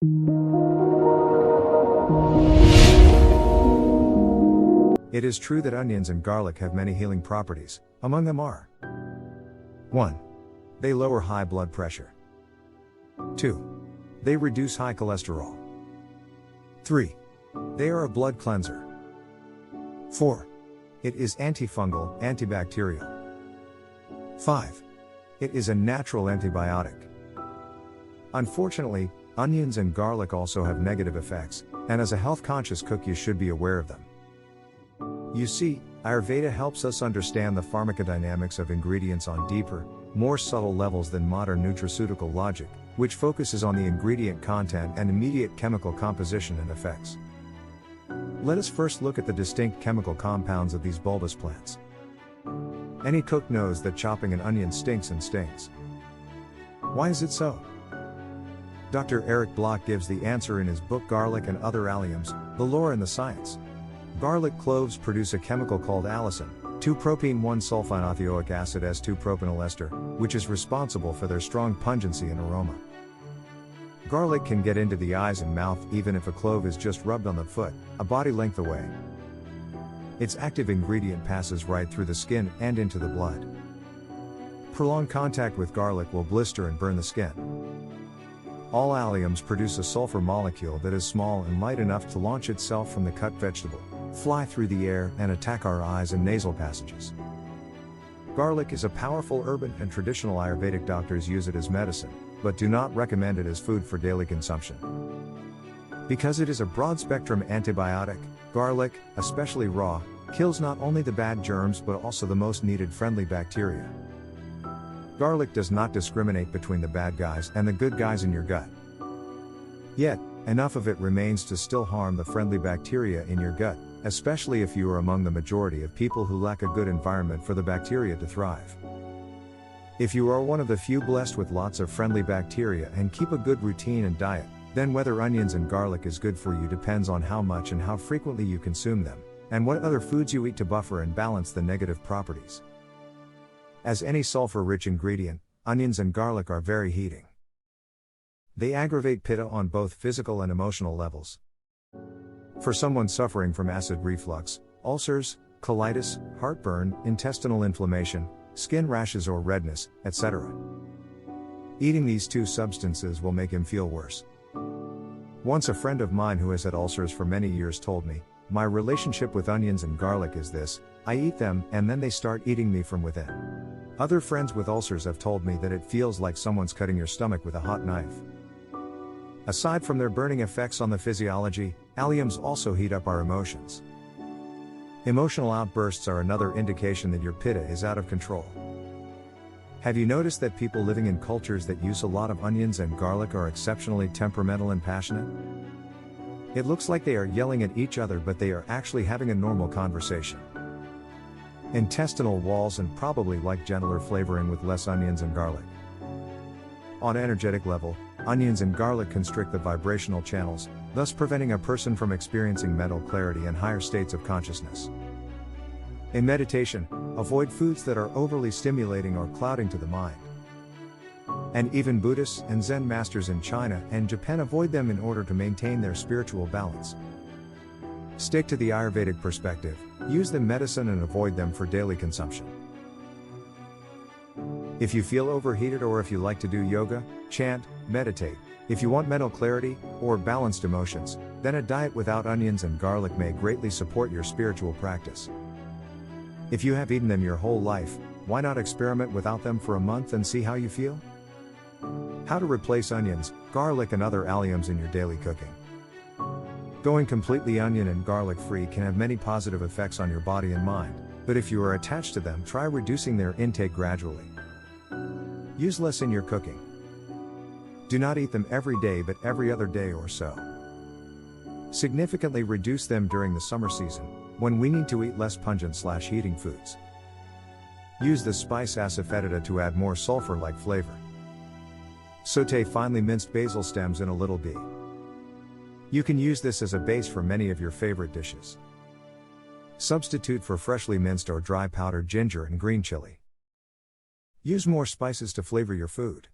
It is true that onions and garlic have many healing properties. Among them are 1. They lower high blood pressure. 2. They reduce high cholesterol. 3. They are a blood cleanser. 4. It is antifungal, antibacterial. 5. It is a natural antibiotic. Unfortunately, onions and garlic also have negative effects, and as a health-conscious cook you should be aware of them. You see, Ayurveda helps us understand the pharmacodynamics of ingredients on deeper, more subtle levels than modern nutraceutical logic, which focuses on the ingredient content and immediate chemical composition and effects. Let us first look at the distinct chemical compounds of these bulbous plants. Any cook knows that chopping an onion stinks and stings. Why is it so? Dr. Eric Bloch gives the answer in his book Garlic and Other Alliums, The Lore and the Science. Garlic cloves produce a chemical called allicin, 2-propene-1-sulfinothioic acid S2-propenyl ester, which is responsible for their strong pungency and aroma. Garlic can get into the eyes and mouth even if a clove is just rubbed on the foot, a body length away. Its active ingredient passes right through the skin and into the blood. Prolonged contact with garlic will blister and burn the skin. All alliums produce a sulfur molecule that is small and light enough to launch itself from the cut vegetable, fly through the air and attack our eyes and nasal passages. Garlic is a powerful herb and traditional Ayurvedic doctors use it as medicine, but do not recommend it as food for daily consumption. Because it is a broad-spectrum antibiotic, garlic, especially raw, kills not only the bad germs but also the most needed friendly bacteria. Garlic does not discriminate between the bad guys and the good guys in your gut. Yet, enough of it remains to still harm the friendly bacteria in your gut, especially if you are among the majority of people who lack a good environment for the bacteria to thrive. If you are one of the few blessed with lots of friendly bacteria and keep a good routine and diet, then whether onions and garlic is good for you depends on how much and how frequently you consume them, and what other foods you eat to buffer and balance the negative properties. As any sulfur-rich ingredient, onions and garlic are very heating. They aggravate Pitta on both physical and emotional levels. For someone suffering from acid reflux, ulcers, colitis, heartburn, intestinal inflammation, skin rashes or redness, etc. Eating these two substances will make him feel worse. Once a friend of mine who has had ulcers for many years told me, "My relationship with onions and garlic is this: I eat them and then they start eating me from within." Other friends with ulcers have told me that it feels like someone's cutting your stomach with a hot knife. Aside from their burning effects on the physiology, alliums also heat up our emotions. Emotional outbursts are another indication that your Pitta is out of control. Have you noticed that people living in cultures that use a lot of onions and garlic are exceptionally temperamental and passionate? It looks like they are yelling at each other, but they are actually having a normal conversation. Intestinal walls and probably like gentler flavoring with less onions and garlic. On energetic level, onions and garlic constrict the vibrational channels, thus preventing a person from experiencing mental clarity and higher states of consciousness. In meditation, avoid foods that are overly stimulating or clouding to the mind. And even Buddhists and Zen masters in China and Japan avoid them in order to maintain their spiritual balance. Stick to the Ayurvedic perspective, use them medicine and avoid them for daily consumption. If you feel overheated or if you like to do yoga, chant, meditate, if you want mental clarity or balanced emotions, then a diet without onions and garlic may greatly support your spiritual practice. If you have eaten them your whole life, why not experiment without them for a month and see how you feel? How to replace onions, garlic and other alliums in your daily cooking. Going completely onion and garlic free can have many positive effects on your body and mind, but if you are attached to them, try reducing their intake gradually. Use less in your cooking. Do not eat them every day but every other day or so. Significantly reduce them during the summer season, when we need to eat less pungent/heating foods. Use the spice asafoetida to add more sulfur-like flavor. Sauté finely minced basil stems in a little ghee. You can use this as a base for many of your favorite dishes. Substitute for freshly minced or dry powdered ginger and green chili. Use more spices to flavor your food.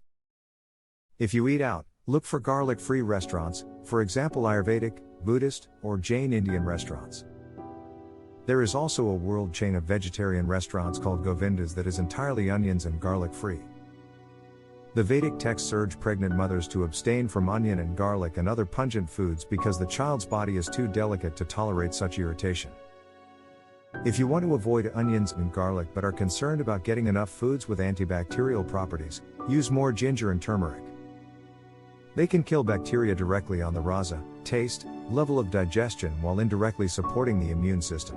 If you eat out, Look for garlic-free restaurants, for example Ayurvedic, Buddhist, or Jain Indian restaurants. There is also a world chain of vegetarian restaurants called Govindas that is entirely onions and garlic-free. The Vedic texts urge pregnant mothers to abstain from onion and garlic and other pungent foods because the child's body is too delicate to tolerate such irritation. If you want to avoid onions and garlic but are concerned about getting enough foods with antibacterial properties, use more ginger and turmeric. They can kill bacteria directly on the rasa, taste, level of digestion while indirectly supporting the immune system.